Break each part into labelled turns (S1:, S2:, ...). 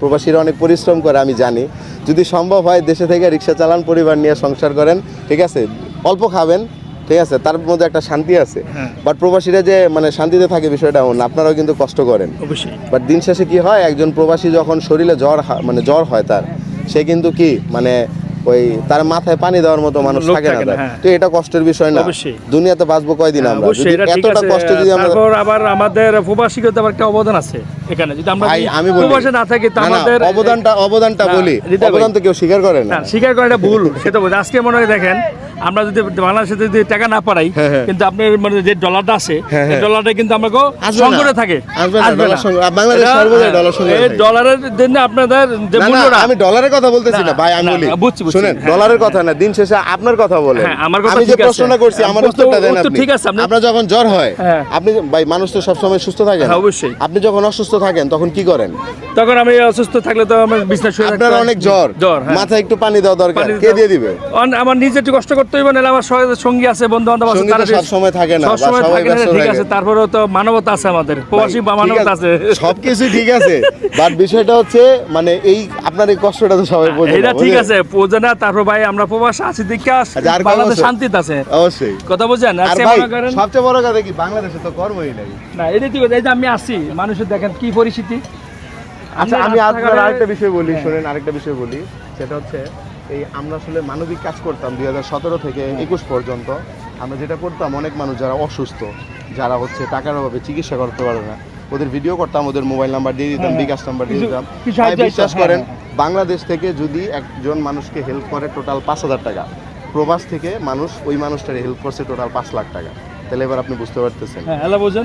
S1: প্রবাসীরা অনেক পরিশ্রম করে আমি জানি। যদি সম্ভব হয় দেশে থেকে রিক্সা চালান, পরিবার নিয়ে সংসার করেন, ঠিক আছে, অল্প খাবেন, ঠিক আছে, তার মধ্যে একটা শান্তি আছে। বাট প্রবাসীরা যে মানে শান্তিতে থাকে বিষয়টা এমন না, আপনারাও কিন্তু কষ্ট করেন অবশ্যই। বাট দিন শেষে কি হয়, একজন প্রবাসী যখন শরীরে জ্বর হয় তার, সে কিন্তু কি মানে ওই তার মাথায় পানি দেওয়ার মতো মানুষ থাকে না। তো এটা কষ্টের বিষয় না, দুনিয়াতে বাঁচবো কয়দিন আমরা, যদি এতটা কষ্ট যদি আমরা।
S2: তারপর আবার আমাদের প্রবাসীগত আবার একটা অবদান আছে এখানে, যদি আমরা প্রবাসে না থাকি তো আমাদের
S1: অবদানটা বলি, অবদান তো কেউ স্বীকার করে না,
S2: স্বীকার করে এটা ভুল। সেটা বলছি, আজকে মনে হয় দেখেন আমরা যদি বাংলাদেশে যদি টাকা না পাই, কিন্তু আপনার মানে যে ডলারটা আছে, ডলারটা কিন্তু আমরা সংকটে থাকে,
S1: বাংলাদেশ সর্বদাই ডলার সঙ্গে।
S2: এই ডলারের জন্য আপনাদের যে মূল্যটা,
S1: আমি ডলারের কথা বলতেছি না ভাই, আমি বলি শুনেন, ডলারের কথা না, দিন শেষে আপনার কথা বলেন। আমি যে প্রশ্নটা করছি আমার উত্তরটা দেন আপনি।
S2: ঠিক আছে,
S1: আপনার যখন জ্বর হয়, আপনি ভাই, মানুষ তো সবসময় সুস্থ থাকে না,
S2: অবশ্যই।
S1: আপনি যখন অসুস্থ থাকেন তখন কি করেন?
S2: তখন আমি অসুস্থ থাকলে তো আমার বিছানায় শুয়ে থাকতে,
S1: আপনার অনেক জ্বর, মাথায় একটু পানি দেওয়া দরকার, কে দিয়ে দিবে?
S2: আমার নিজে একটু কষ্ট করতে হইবে, নাহলে আমার সঙ্গী আছে, বন্ধু বান্ধব আছে, তারা
S1: সব সময় থাকে না,
S2: সব সময় থাকে না, ঠিক আছে। তারপরেও তো মানবতা আছে, আমাদের প্রবাসী মানবতা আছে,
S1: সবকিছু ঠিক আছে। বাট বিষয়টা হচ্ছে মানে এই আপনার এই কষ্টটা তো সবাই বোঝে না।
S2: এটা ঠিক আছে, বোঝে না। তারপর ভাই আমরা প্রবাসী আছি দেখে বাংলাদেশ শান্তিতে আছে,
S1: অবশ্যই
S2: কথা বুঝেন।
S1: সবচেয়ে বড় কথা কি, বাংলাদেশে তো কর্মই নাই
S2: না, এটা ঠিক আছে। এই যে আমি আসছি, মানুষের দেখেন কি পরিস্থিতি।
S1: আচ্ছা, আমি আপনার আরেকটা বিষয় বলি, শোনেন, আরেকটা বিষয় বলি, সেটা হচ্ছে এই আমরা আসলে মানবিক কাজ করতাম 2017 থেকে 21 পর্যন্ত। আমরা যেটা করতাম, অনেক মানুষ যারা অসুস্থ, যারা হচ্ছে টাকার অভাবে চিকিৎসা করতে পারে না, ওদের ভিডিও করতাম, ওদের মোবাইল নাম্বার দিয়ে দিতাম, বিকাশ নাম্বার দিয়ে দিতাম। বিশ্বাস করেন, বাংলাদেশ থেকে যদি একজন মানুষকে হেল্প করে টোটাল 5,000 টাকা, প্রবাস থেকে মানুষ ওই মানুষটার হেল্প করছে টোটাল 5 লাখ টাকা। তাহলে এবার আপনি বুঝতে পারতেছেন।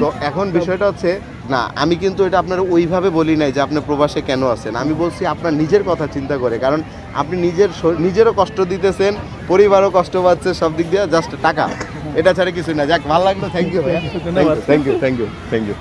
S1: তো এখন বিষয়টা হচ্ছে, না আমি কিন্তু এটা আপনার ওইভাবে বলি নাই যে আপনি প্রবাসে কেন আছেন, আমি বলছি আপনার নিজের কথা চিন্তা করে, কারণ আপনি নিজেরও কষ্ট দিতেছেন, পরিবারও কষ্ট পাচ্ছে, সব দিক দিয়ে জাস্ট টাকা, এটা ছাড়া কিছু না। যাক, ভালো লাগলো, থ্যাংক ইউ ভাইয়া, থ্যাংক ইউ।